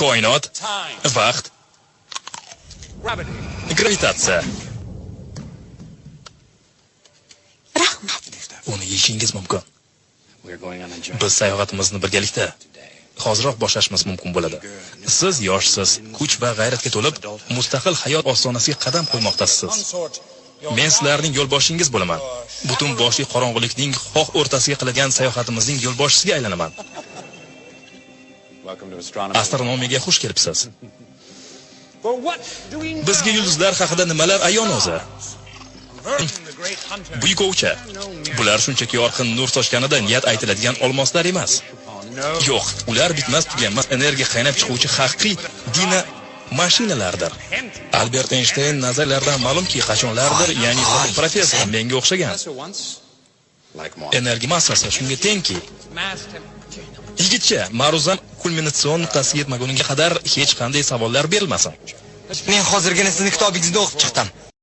Koinot, vaqt, gravitatsiya. Rahmat. Uni yeyishingiz mumkin. Biz sayohatimizni birgalikda hoziroq boshlashimiz mumkin bo'ladi. Siz yoshsiz, kuch va g'ayratga to'lib, mustaqil hayot ostonasiga qadam qo'ymoqdasiz. Men sizlarning yo'lboshingiz bo'laman. Butun boshli qorong'ulikning xoh o'rtasiga qiladigan sayohatimizning yo'lboshchisiga aylanaman. Astronomiyaga xush kelibsiz. Bizga yulduzlar haqida nimalar ayon o'zi? Buyuk ovchi. Bular shunchaki yorqin nur sochganida niyat aytiladigan olmoslar emas. Yo'q, ular bitmas tuganmas energiya qaynab chiquvchi haqiqiy dina mashinalardir. Albert Einstein nazarlaridan ma'lumki, qachonlardir, ya'ni professor menga o'xshagan. Energiya massasi shunga tengki. Yigitcha, ma'ruzam kulminatsion nuqtasiga yetmaguniga qadar hech qanday savollar berilmasin. Men hozirgina sizning kitobingizni o'qib chiqdim.